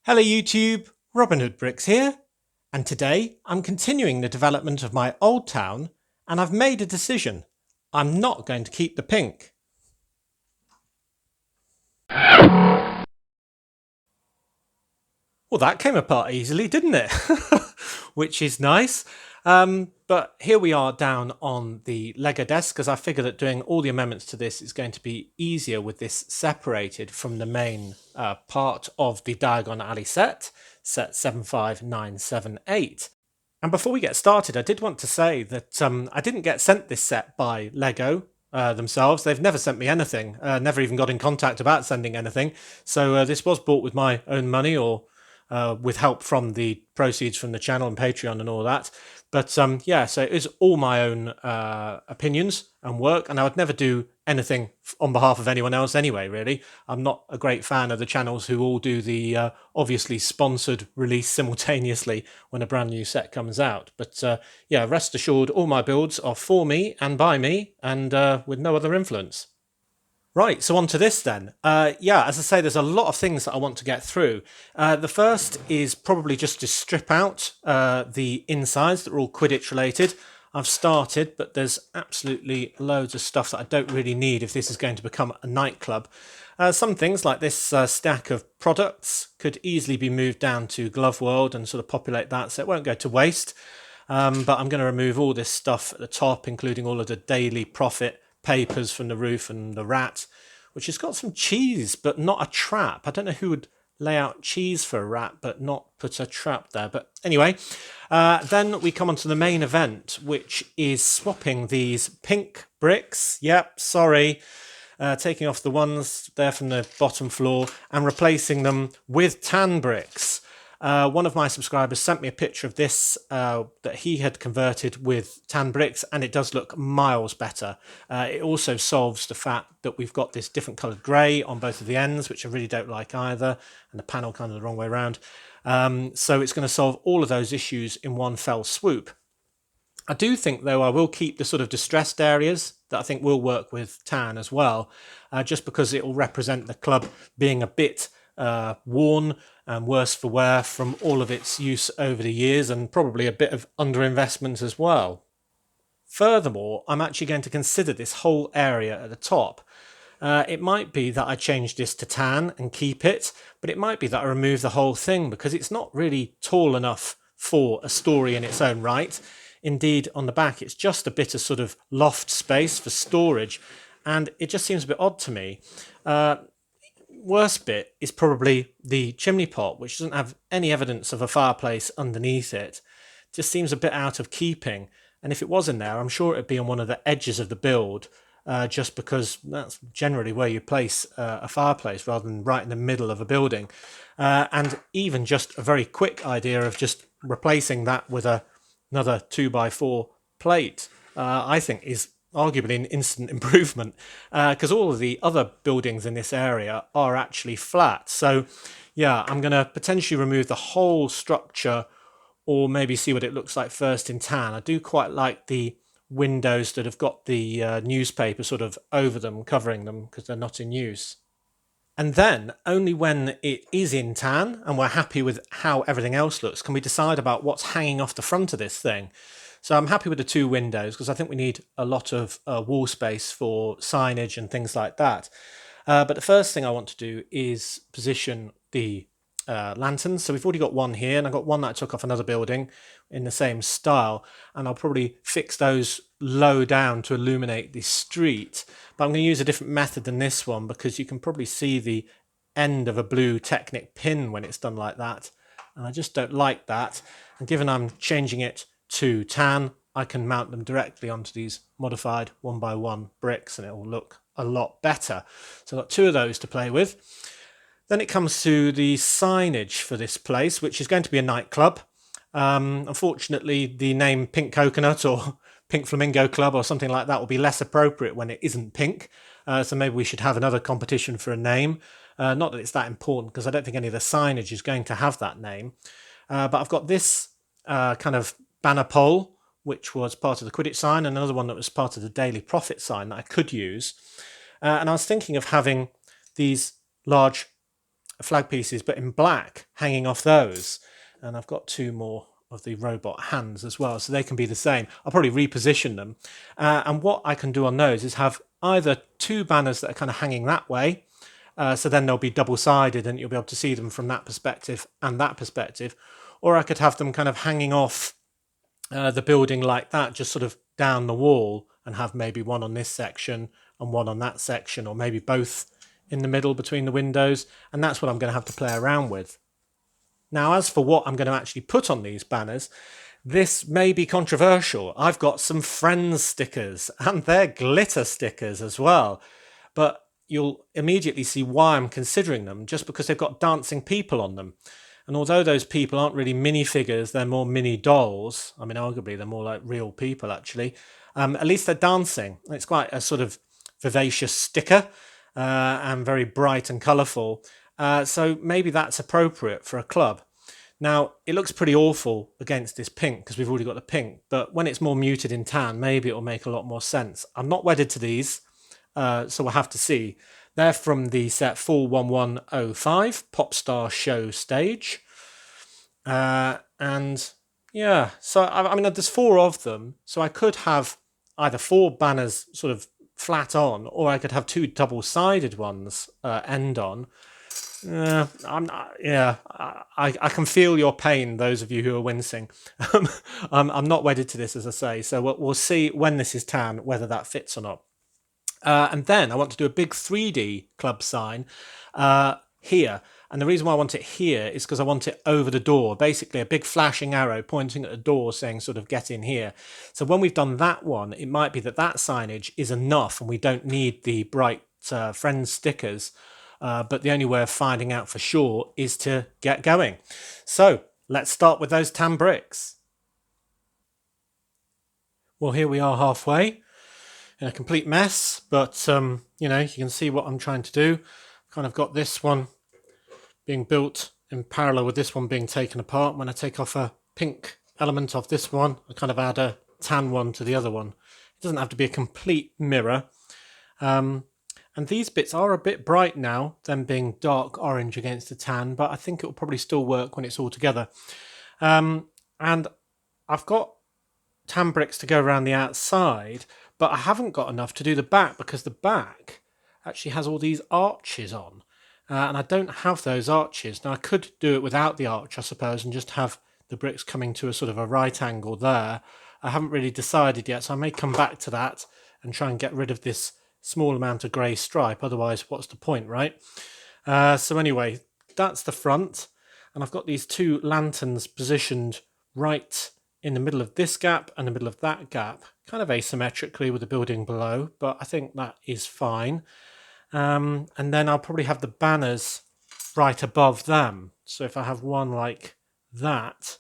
Hello YouTube, Robin Hood Bricks here, and today I'm continuing the development of my old town, and I've made a decision. I'm not going to keep the pink. Well, that came apart easily, didn't it? Which is nice. But here we are down on the Lego desk, because I figure that doing all the amendments to this is going to be easier with this separated from the main part of the Diagon Alley set 75978. And before we get started, I did want to say that I didn't get sent this set by Lego themselves. They've never sent me anything, never even got in contact about sending anything. So this was bought with my own money or with help from the proceeds from the channel and Patreon and all that. But yeah, so it is all my own opinions and work, and I would never do anything on behalf of anyone else anyway, really. I'm not a great fan of the channels who all do the obviously sponsored release simultaneously when a brand new set comes out. But yeah, rest assured, all my builds are for me and by me, and with no other influence. Right, so on to this then. Yeah, as I say, there's a lot of things that I want to get through. The first is probably just to strip out the insides that are all Quidditch related. I've started, but there's absolutely loads of stuff that I don't really need if this is going to become a nightclub. Some things like this stack of products could easily be moved down to Glove World and sort of populate that, so it won't go to waste. But I'm going to remove all this stuff at the top, including all of the daily profit papers from the roof and the rat, which has got some cheese but not a trap. I don't know who would lay out cheese for a rat but not put a trap there. But anyway, then we come on to the main event, which is swapping these pink bricks. Yep, sorry. Taking off the ones there from the bottom floor and replacing them with tan bricks. One of my subscribers sent me a picture of this that he had converted with tan bricks, and it does look miles better. It also solves the fact that we've got this different coloured grey on both of the ends, which I really don't like either, and the panel kind of the wrong way around. So it's going to solve all of those issues in one fell swoop. I do think, though, I will keep the sort of distressed areas that I think will work with tan as well, just because it will represent the club being a bit worn and worse for wear from all of its use over the years, and probably a bit of underinvestment as well. Furthermore, I'm actually going to consider this whole area at the top. It might be that I change this to tan and keep it, but it might be that I remove the whole thing because it's not really tall enough for a story in its own right. Indeed, on the back, it's just a bit of sort of loft space for storage, and it just seems a bit odd to me. Worst bit is probably the chimney pot, which doesn't have any evidence of a fireplace underneath it. Just seems a bit out of keeping, and if it was in there, I'm sure it'd be on one of the edges of the build, just because that's generally where you place a fireplace rather than right in the middle of a building. And even just a very quick idea of just replacing that with another 2x4 plate, I think is arguably an instant improvement, because all of the other buildings in this area are actually flat. So yeah, I'm going to potentially remove the whole structure, or maybe see what it looks like first in tan. I do quite like the windows that have got the newspaper sort of over them, covering them, because they're not in use. And then only when it is in tan and we're happy with how everything else looks can we decide about what's hanging off the front of this thing. So I'm happy with the two windows because I think we need a lot of wall space for signage and things like that. But the first thing I want to do is position the lanterns. So we've already got one here, and I've got one that I took off another building in the same style, and I'll probably fix those low down to illuminate the street. But I'm going to use a different method than this one, because you can probably see the end of a blue Technic pin when it's done like that, and I just don't like that. And given I'm changing it to tan, I can mount them directly onto these modified 1x1 bricks, and it will look a lot better. So I've got two of those to play with. Then it comes to the signage for this place, which is going to be a nightclub. Unfortunately, the name Pink Coconut or Pink Flamingo Club or something like that will be less appropriate when it isn't pink. So maybe we should have another competition for a name. Not that it's that important, because I don't think any of the signage is going to have that name. But I've got this kind of banner pole, which was part of the Quidditch sign, and another one that was part of the Daily Profit sign that I could use. And I was thinking of having these large flag pieces, but in black, hanging off those. And I've got 2 more of the robot hands as well, so they can be the same. I'll probably reposition them. And what I can do on those is have either 2 banners that are kind of hanging that way, so then they'll be double-sided and you'll be able to see them from that perspective and that perspective, or I could have them kind of hanging off the building like that, just sort of down the wall, and have maybe one on this section and one on that section, or maybe both in the middle between the windows, and that's what I'm going to have to play around with. Now, as for what I'm going to actually put on these banners, this may be controversial. I've got some Friends stickers, and they're glitter stickers as well, but you'll immediately see why I'm considering them, just because they've got dancing people on them. And although those people aren't really minifigures, they're more mini dolls. I mean, arguably, they're more like real people, actually. At least they're dancing. It's quite a sort of vivacious sticker and very bright and colourful. So maybe that's appropriate for a club. Now, it looks pretty awful against this pink because we've already got the pink. But when it's more muted in tan, maybe it'll make a lot more sense. I'm not wedded to these, so we'll have to see. They're from the set 41105 Popstar Show Stage. And yeah, so I mean, there's 4 of them. So I could have either 4 banners sort of flat on, or I could have 2 double-sided ones end on. I can feel your pain, those of you who are wincing. I'm not wedded to this, as I say. So we'll see when this is tan whether that fits or not. And then I want to do a big 3D club sign here. And the reason why I want it here is because I want it over the door. Basically, a big flashing arrow pointing at the door saying sort of get in here. So when we've done that one, it might be that signage is enough and we don't need the bright Friends stickers. But the only way of finding out for sure is to get going. So let's start with those tan bricks. Well, here we are halfway. In a complete mess, but you know, you can see what I'm trying to do. Kind of got this one being built in parallel with this one being taken apart. When I take off a pink element of this one, I kind of add a tan one to the other one. It doesn't have to be a complete mirror. And these bits are a bit bright now, them being dark orange against the tan, but I think it will probably still work when it's all together. And I've got tan bricks to go around the outside, but I haven't got enough to do the back because the back actually has all these arches on. And I don't have those arches. Now, I could do it without the arch, I suppose, and just have the bricks coming to a sort of a right angle there. I haven't really decided yet, so I may come back to that and try and get rid of this small amount of grey stripe. Otherwise, what's the point, right? So anyway, that's the front. And I've got these 2 lanterns positioned right in the middle of this gap and the middle of that gap, kind of asymmetrically with the building below, but I think that is fine. And then I'll probably have the banners right above them. So if I have one like that,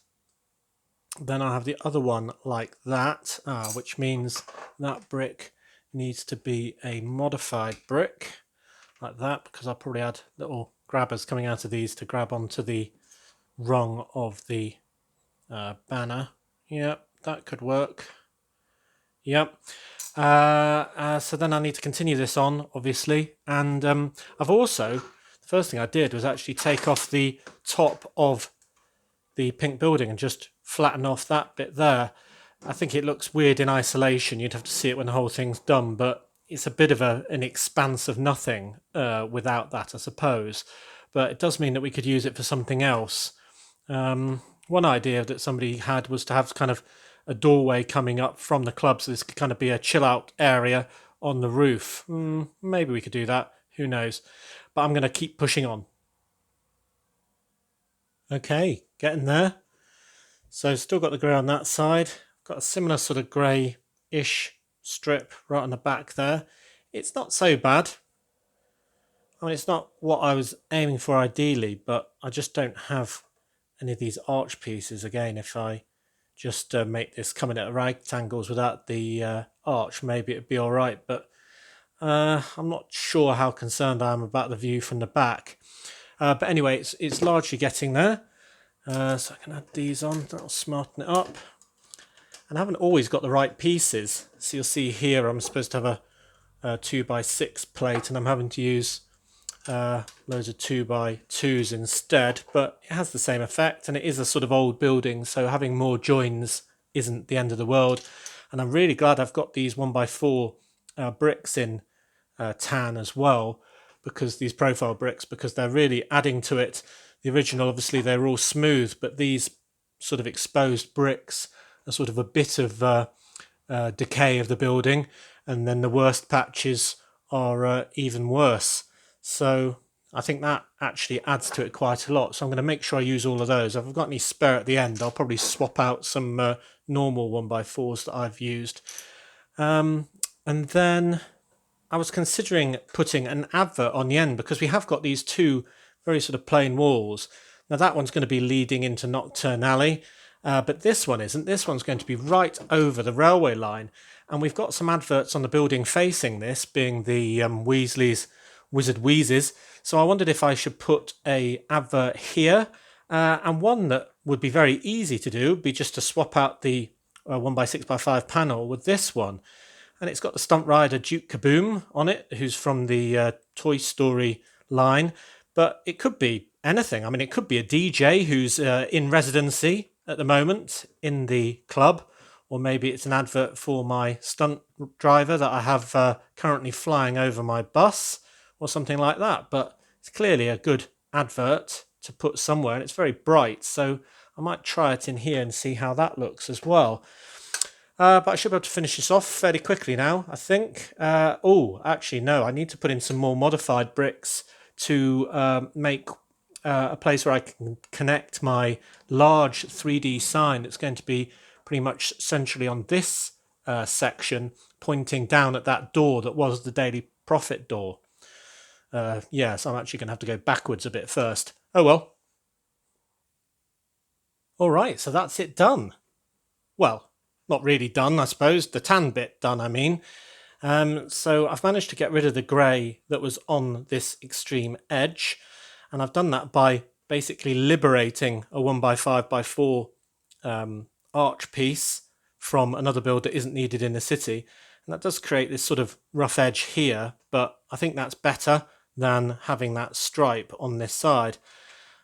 then I'll have the other one like that, which means that brick needs to be a modified brick like that, because I'll probably add little grabbers coming out of these to grab onto the rung of the banner. Yep, that could work. Yep. So then I need to continue this on, obviously. And I've also, the first thing I did was actually take off the top of the pink building and just flatten off that bit there. I think it looks weird in isolation. You'd have to see it when the whole thing's done, but it's a bit of an expanse of nothing without that, I suppose. But it does mean that we could use it for something else. One idea that somebody had was to have kind of a doorway coming up from the club, so this could kind of be a chill out area on the roof. Maybe we could do that, who knows. But I'm going to keep pushing on. Okay, getting there. So still got the grey on that side. Got a similar sort of grey-ish strip right on the back there. It's not so bad. I mean, it's not what I was aiming for ideally, but I just don't have any of these arch pieces. Again, if I just make this coming at right angles without the arch, maybe it'd be all right. But I'm not sure how concerned I am about the view from the back. But anyway, it's largely getting there. So I can add these on. That'll smarten it up. And I haven't always got the right pieces. So you'll see here I'm supposed to have a 2x6 plate, and I'm having to use loads of 2x2s instead, but it has the same effect, and it is a sort of old building, so having more joins isn't the end of the world. And I'm really glad I've got these 1x4 bricks in tan as well, because these profile bricks, because they're really adding to it. The original, obviously, they're all smooth, but these sort of exposed bricks are sort of a bit of decay of the building, and then the worst patches are even worse. So I think that actually adds to it quite a lot. So I'm going to make sure I use all of those. If I've got any spare at the end, I'll probably swap out some normal 1x4s that I've used. And then I was considering putting an advert on the end, because we have got these two very sort of plain walls. Now that one's going to be leading into Nocturne Alley, but this one isn't. This one's going to be right over the railway line. And we've got some adverts on the building facing this, being the Weasley's Wizard Wheezes. So I wondered if I should put a advert here, and one that would be very easy to do would be just to swap out the 1x6x5 panel with this one. And it's got the stunt rider Duke Kaboom on it, who's from the Toy Story line. But it could be anything. I mean, it could be a DJ who's in residency at the moment in the club, or maybe it's an advert for my stunt driver that I have currently flying over my bus, or something like that. But it's clearly a good advert to put somewhere, and it's very bright, so I might try it in here and see how that looks as well. But I should be able to finish this off fairly quickly now, I think. Oh, actually, no, I need to put in some more modified bricks to make a place where I can connect my large 3D sign that's going to be pretty much centrally on this section, pointing down at that door that was the Daily Profit door. Yeah, so I'm actually going to have to go backwards a bit first. Oh well. All right, so that's it done. Well, not really done, I suppose. The tan bit done, I mean. So I've managed to get rid of the grey that was on this extreme edge, and I've done that by basically liberating a 1x5x4 arch piece from another build that isn't needed in the city. And that does create this sort of rough edge here, but I think that's better than having that stripe on this side.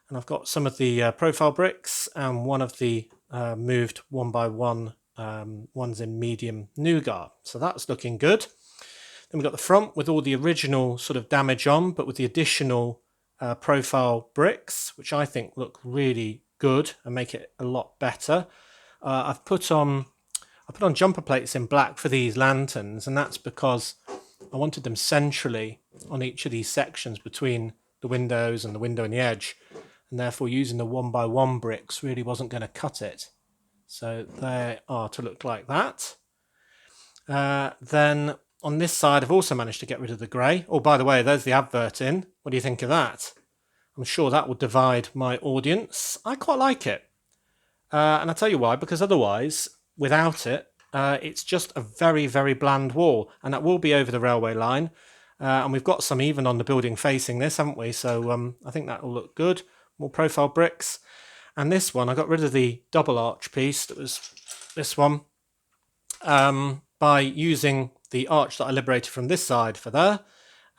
And I've got some of the profile bricks and one of the moved 1x1 ones in medium nougat. So that's looking good. Then we've got the front with all the original sort of damage on, but with the additional profile bricks, which I think look really good and make it a lot better. I put on jumper plates in black for these lanterns, and that's because I wanted them centrally on each of these sections between the windows and the window and the edge, and therefore using the 1x1 bricks really wasn't going to cut it. So they are to look like that. Then on this side I've also managed to get rid of the grey. Oh, by the way, there's the advert in. What do you think of that? I'm sure that will divide my audience. I quite like it. And I'll tell you why, because otherwise, without it, it's just a very, very bland wall, and that will be over the railway line. And we've got some even on the building facing this, haven't we? So I think that will look good. More profile bricks. And this one, I got rid of the double arch piece, that was this one, by using the arch that I liberated from this side for there,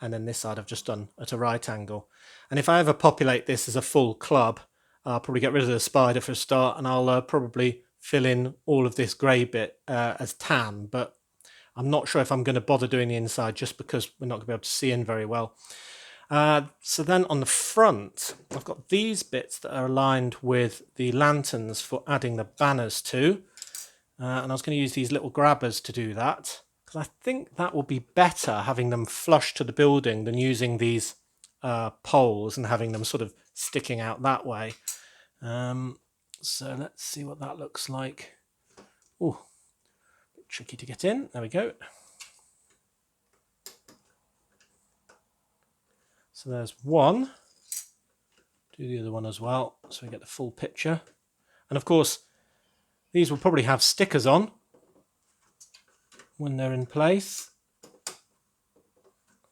and then this side I've just done at a right angle. And if I ever populate this as a full club, I'll probably get rid of the spider for a start, and I'll probably fill in all of this grey bit as tan, but I'm not sure if I'm going to bother doing the inside just because we're not going to be able to see in very well. So then on the front, I've got these bits that are aligned with the lanterns for adding the banners to, and I was going to use these little grabbers to do that, because I think that will be better having them flush to the building than using these poles and having them sort of sticking out that way. So let's see what that looks like. Oh, bit tricky to get in. There we go. So there's one. Do the other one as well, so we get the full picture. And of course, these will probably have stickers on when they're in place.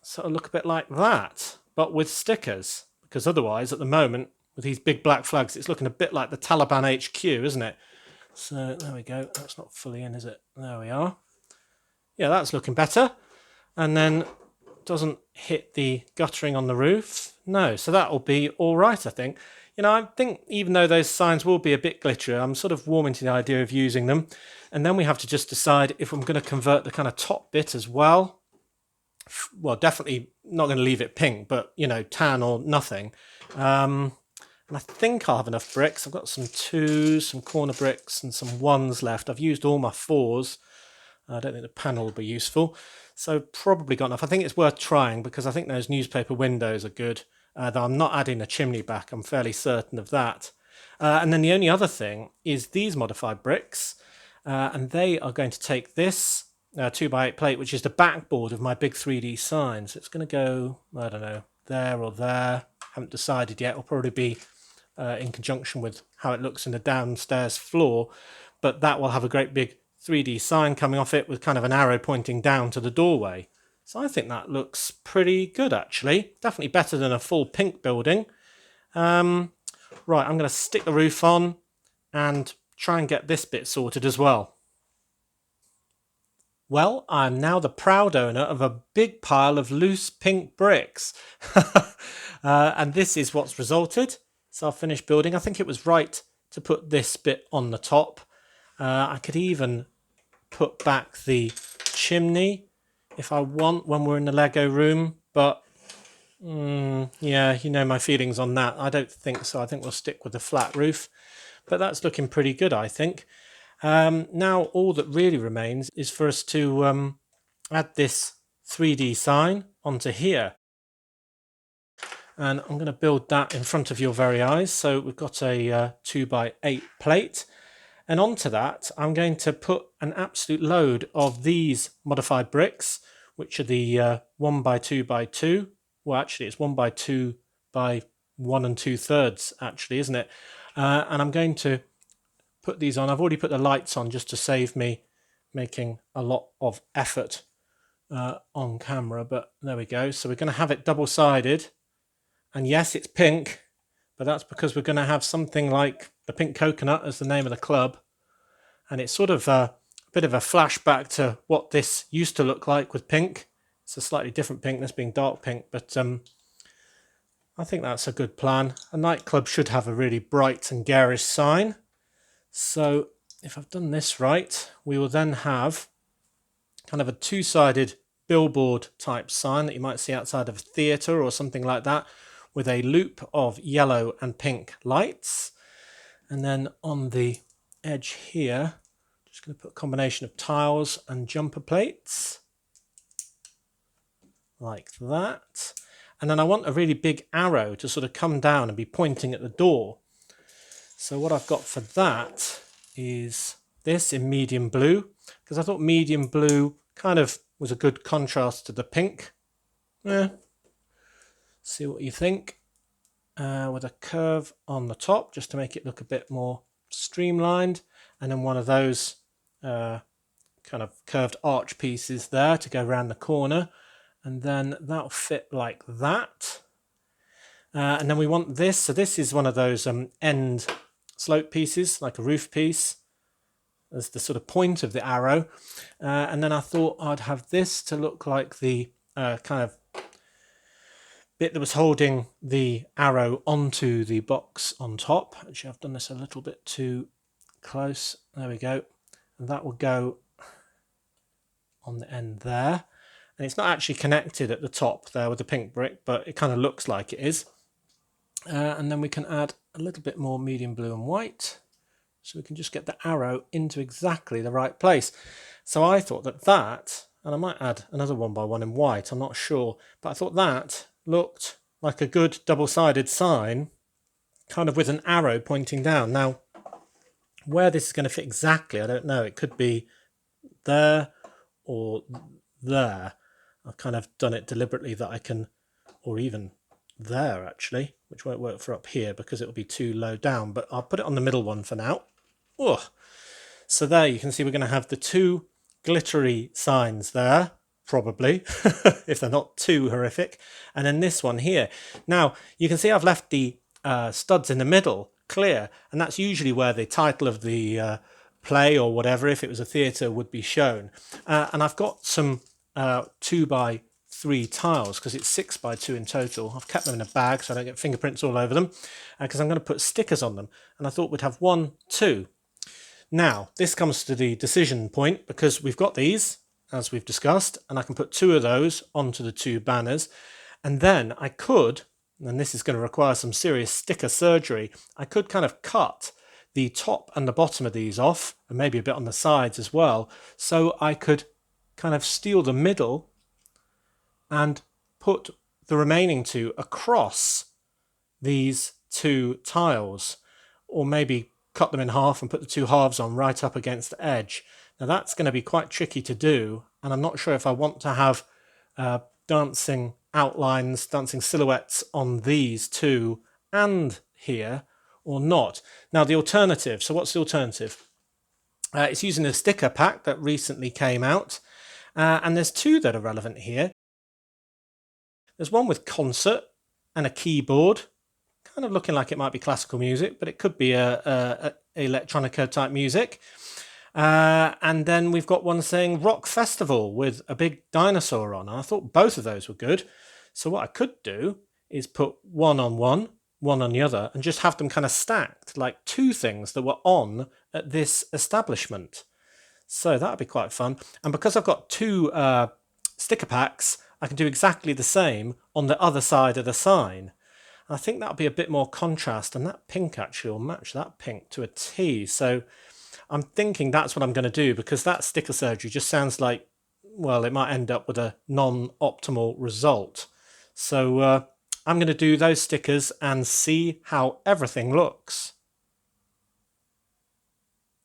So it'll look a bit like that, but with stickers, because otherwise at the moment with these big black flags it's looking a bit like the Taliban HQ, isn't it? So there we go. That's not fully in, is it? There we are. Yeah, that's looking better. And then doesn't hit the guttering on the roof. No, so that will be all right, I think. I think even though those signs will be a bit glittery, I'm sort of warming to the idea of using them. And then we have to just decide if I'm going to convert the kind of top bit as well. Well, definitely not going to leave it pink, but, tan or nothing. And I think I'll have enough bricks. I've got some 2s, some corner bricks, and some 1s left. I've used all my 4s. I don't think the panel will be useful. So probably got enough. I think it's worth trying because I think those newspaper windows are good. Though I'm not adding a chimney back. I'm fairly certain of that. And then the only other thing is these modified bricks. And they are going to take this 2x8 plate, which is the backboard of my big 3D sign. So it's going to go, I don't know, there or there. Haven't decided yet. It'll probably be in conjunction with how it looks in the downstairs floor. But that will have a great big 3D sign coming off it with kind of an arrow pointing down to the doorway. So I think that looks pretty good, actually. Definitely better than a full pink building. Right, I'm going to stick the roof on and try and get this bit sorted as well. Well, I'm now the proud owner of a big pile of loose pink bricks. And this is what's resulted. So I'll finish building. I think it was right to put this bit on the top. I could even put back the chimney if I want when we're in the Lego room, but yeah, my feelings on that. I don't think so. I think we'll stick with the flat roof, but that's looking pretty good, I think. Now all that really remains is for us to add this 3D sign onto here, and I'm going to build that in front of your very eyes. So we've got a 2x8 plate. And onto that, I'm going to put an absolute load of these modified bricks, which are the 1x2x2. Well, actually, it's 1x2 by 1 2/3, actually, isn't it? And I'm going to put these on. I've already put the lights on just to save me making a lot of effort on camera, but there we go. So we're going to have it double-sided. And yes, it's pink, but that's because we're going to have something like the Pink Coconut as the name of the club. And it's sort of a bit of a flashback to what this used to look like with pink. It's a slightly different pink, this being dark pink, but I think that's a good plan. A nightclub should have a really bright and garish sign. So if I've done this right, we will then have kind of a 2-sided billboard type sign that you might see outside of a theatre or something like that, with a loop of yellow and pink lights. And then on the edge here, just going to put a combination of tiles and jumper plates like that. And then I want a really big arrow to sort of come down and be pointing at the door. So what I've got for that is this in medium blue, because I thought medium blue kind of was a good contrast to the pink. Yeah. See what you think. With a curve on the top just to make it look a bit more streamlined, and then one of those kind of curved arch pieces there to go around the corner, and then that'll fit like that. And then we want this, so this is one of those end slope pieces, like a roof piece, as the sort of point of the arrow. And then I thought I'd have this to look like the kind of bit that was holding the arrow onto the box on top. Actually, I've done this a little bit too close. There we go. And that will go on the end there. And it's not actually connected at the top there with the pink brick, but it kind of looks like it is. And then we can add a little bit more medium blue and white, so we can just get the arrow into exactly the right place. So I thought that, and I might add another 1x1 in white, I'm not sure, but I thought that looked like a good double-sided sign, kind of with an arrow pointing down. Now, where this is going to fit exactly, I don't know. It could be there or there. I've kind of done it deliberately that I can, or even there actually, which won't work for up here because it'll be too low down, but I'll put it on the middle one for now. Oh, so there you can see we're going to have the 2 glittery signs there, probably, if they're not too horrific. And then this one here. Now, you can see I've left the studs in the middle clear, and that's usually where the title of the play or whatever, if it was a theatre, would be shown. And I've got some 2x3 3 tiles because it's 6 by 2 in total. I've kept them in a bag so I don't get fingerprints all over them because I'm going to put stickers on them, and I thought we'd have 1, 2. Now this comes to the decision point because we've got these as we've discussed, and I can put 2 of those onto the 2 banners, and then I could, and this is going to require some serious sticker surgery, I could kind of cut the top and the bottom of these off, and maybe a bit on the sides as well, so I could kind of steal the middle and put the remaining 2 across these 2 tiles, or maybe cut them in half and put the 2 halves on right up against the edge. Now that's going to be quite tricky to do, and I'm not sure if I want to have dancing outlines, dancing silhouettes on these 2 and here or not. Now the alternative, so what's the alternative? It's using a sticker pack that recently came out, and there's 2 that are relevant here. There's one with concert and a keyboard, kind of looking like it might be classical music, but it could be a electronica type music. And then we've got one saying rock festival with a big dinosaur on. And I thought both of those were good. So what I could do is put one on one on the other, and just have them kind of stacked like 2 things that were on at this establishment. So that would be quite fun. And because I've got 2 sticker packs, I can do exactly the same on the other side of the sign. I think that'll be a bit more contrast, and that pink actually will match that pink to a T. So I'm thinking that's what I'm going to do, because that sticker surgery just sounds like, well, it might end up with a non-optimal result. So I'm going to do those stickers and see how everything looks.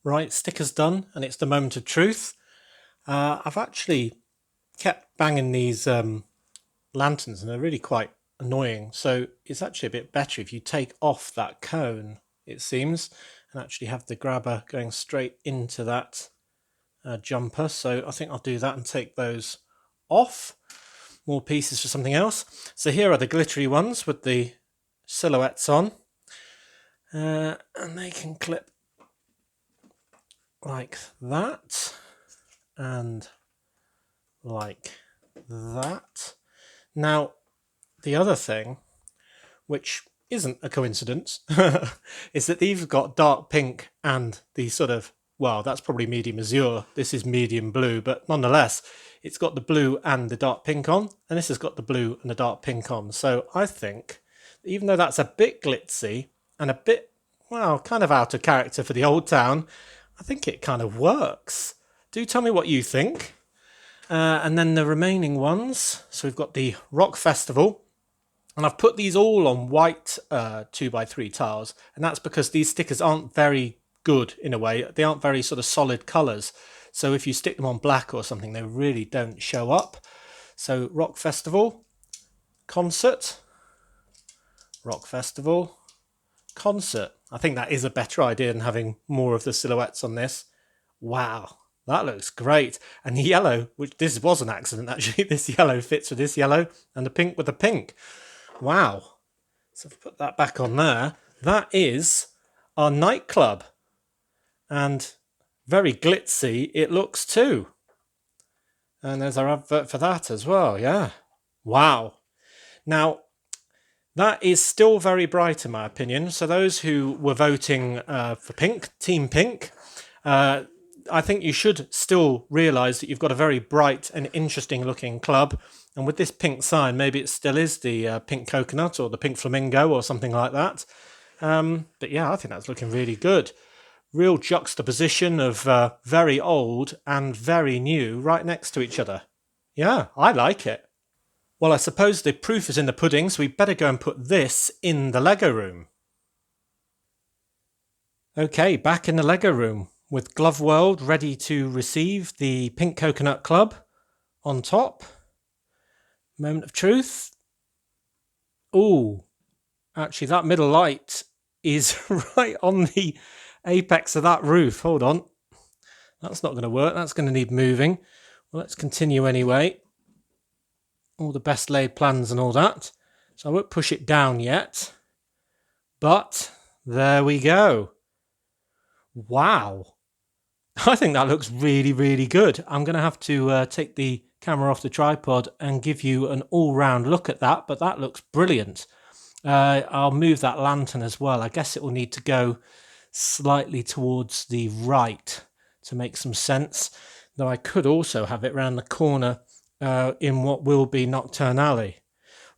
Right, stickers done, and it's the moment of truth. I've actually kept banging these lanterns, and they're really quite annoying. So it's actually a bit better if you take off that cone, it seems, and actually have the grabber going straight into that jumper. So I think I'll do that and take those off. More pieces for something else. So here are the glittery ones with the silhouettes on, and they can clip like that and like that. Now the other thing, which isn't a coincidence, is that these have got dark pink and the sort of, well, that's probably medium azure. This is medium blue, but nonetheless, it's got the blue and the dark pink on, and this has got the blue and the dark pink on. So I think, even though that's a bit glitzy and a bit, well, kind of out of character for the old town, I think it kind of works. Do tell me what you think. And then the remaining ones, so we've got the Rock Festival, and I've put these all on white 2x3 tiles, and that's because these stickers aren't very good in a way. They aren't very sort of solid colours, so if you stick them on black or something, they really don't show up. So Rock Festival, concert, Rock Festival, concert. I think that is a better idea than having more of the silhouettes on this. Wow, that looks great. And the yellow, which this was an accident actually, this yellow fits with this yellow, and the pink with the pink. Wow. So if I put that back on there, that is our nightclub. And very glitzy it looks too. And there's our advert for that as well, yeah. Wow. Now, that is still very bright in my opinion. So those who were voting for pink, Team Pink, I think you should still realise that you've got a very bright and interesting looking club. And with this pink sign, maybe it still is the pink coconut or the pink flamingo or something like that. But yeah, I think that's looking really good. Real juxtaposition of very old and very new right next to each other. Yeah, I like it. Well, I suppose the proof is in the pudding, so we better go and put this in the Lego room. Okay, back in the Lego room with Glove World ready to receive the Pink Coconut Club on top. Moment of truth. Ooh, actually that middle light is right on the apex of that roof. Hold on. That's not going to work. That's going to need moving. Well, let's continue anyway. All the best laid plans and all that. So I won't push it down yet. But there we go. Wow. I think that looks really, really good. I'm going to have to take the camera off the tripod and give you an all-round look at that, but that looks brilliant. I'll move that lantern as well. I guess it will need to go slightly towards the right to make some sense, though I could also have it round the corner in what will be Nocturne Alley.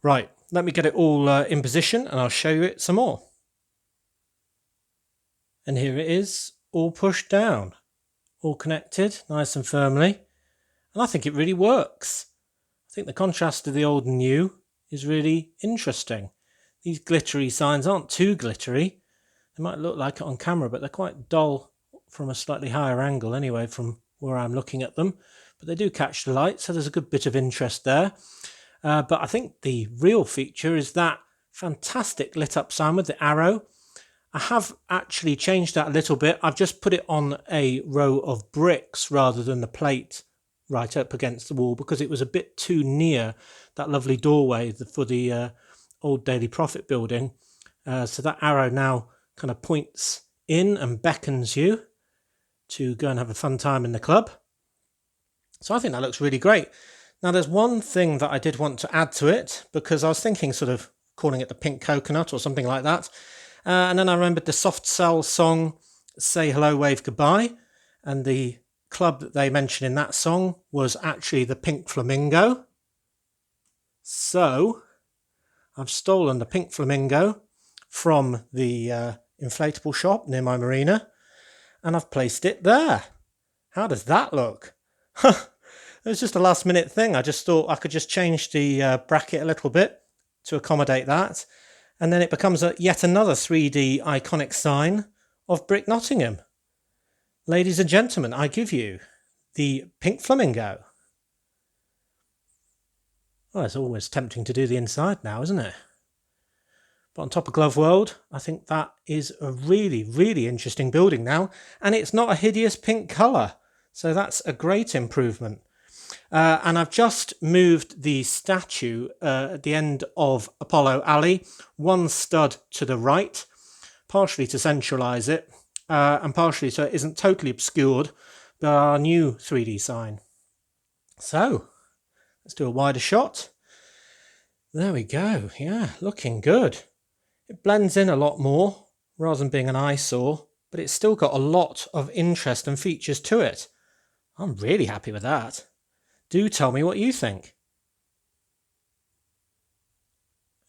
Right, let me get it all in position and I'll show you it some more. And here it is, all pushed down, all connected nice and firmly, and I think it really works. I think the contrast to the old and new is really interesting. These glittery signs aren't too glittery. They might look like it on camera, but they're quite dull from a slightly higher angle anyway from where I'm looking at them. But they do catch the light, so there's a good bit of interest there. But I think the real feature is that fantastic lit up sign with the arrow. I have actually changed that a little bit. I've just put it on a row of bricks rather than the plate right up against the wall because it was a bit too near that lovely doorway for the old Daily Prophet building. So that arrow now kind of points in and beckons you to go and have a fun time in the club. So I think that looks really great. Now there's one thing that I did want to add to it because I was thinking sort of calling it the Pink Coconut or something like that. And then I remembered the Soft Cell song, Say Hello, Wave Goodbye. And the club that they mentioned in that song was actually the Pink Flamingo. So I've stolen the Pink Flamingo from the inflatable shop near my marina and I've placed it there. How does that look? It was just a last minute thing. I just thought I could just change the bracket a little bit to accommodate that. And then it becomes yet another 3D iconic sign of Brick Nottingham. Ladies and gentlemen, I give you the Pink Flamingo. Well, it's always tempting to do the inside now, isn't it? But on top of Glove World, I think that is a really, really interesting building now. And it's not a hideous pink colour. So that's a great improvement. And I've just moved the statue at the end of Apollo Alley, one stud to the right, partially to centralise it, and partially so it isn't totally obscured by our new 3D sign. So, let's do a wider shot. There we go. Yeah, looking good. It blends in a lot more, rather than being an eyesore, but it's still got a lot of interest and features to it. I'm really happy with that. Do tell me what you think.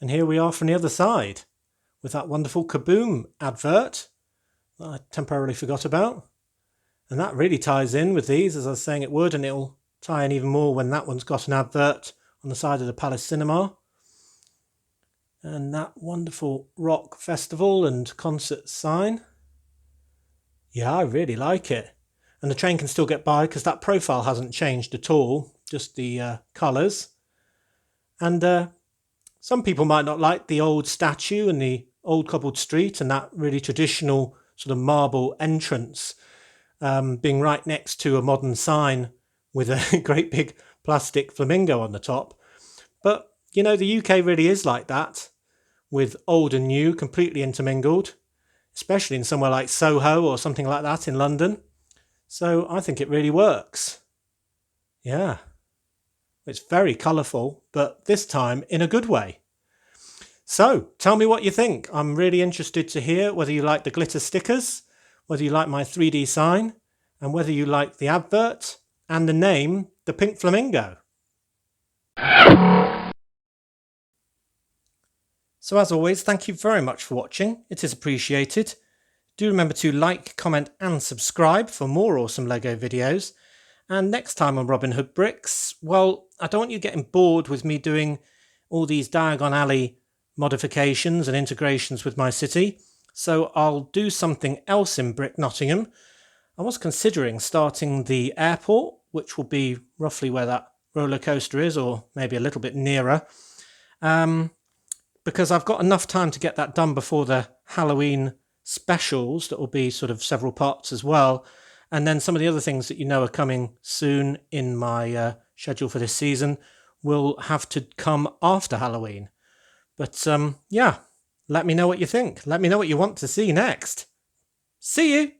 And here we are from the other side, with that wonderful Kaboom advert that I temporarily forgot about. And that really ties in with these, as I was saying it would, and it'll tie in even more when that one's got an advert on the side of the Palace Cinema. And that wonderful rock festival and concert sign. Yeah, I really like it. And the train can still get by because that profile hasn't changed at all, just the colours. And some people might not like the old statue and the old cobbled street and that really traditional sort of marble entrance being right next to a modern sign with a great big plastic flamingo on the top. But, you know, the UK really is like that, with old and new completely intermingled, especially in somewhere like Soho or something like that in London. So I think it really works. Yeah. It's very colourful, but this time in a good way. So tell me what you think. I'm really interested to hear whether you like the glitter stickers, whether you like my 3D sign, and whether you like the advert and the name, the Pink Flamingo. So as always, thank you very much for watching. It is appreciated. Do remember to like, comment and subscribe for more awesome LEGO videos. And next time on Robin Hood Bricks, well, I don't want you getting bored with me doing all these Diagon Alley modifications and integrations with my city. So I'll do something else in Brick Nottingham. I was considering starting the airport, which will be roughly where that roller coaster is, or maybe a little bit nearer. Because I've got enough time to get that done before the Halloween specials that will be sort of several parts as well, and then some of the other things that you know are coming soon in my schedule for this season will have to come after Halloween. But yeah, let me know what you think. Let me know what you want to see next. See you!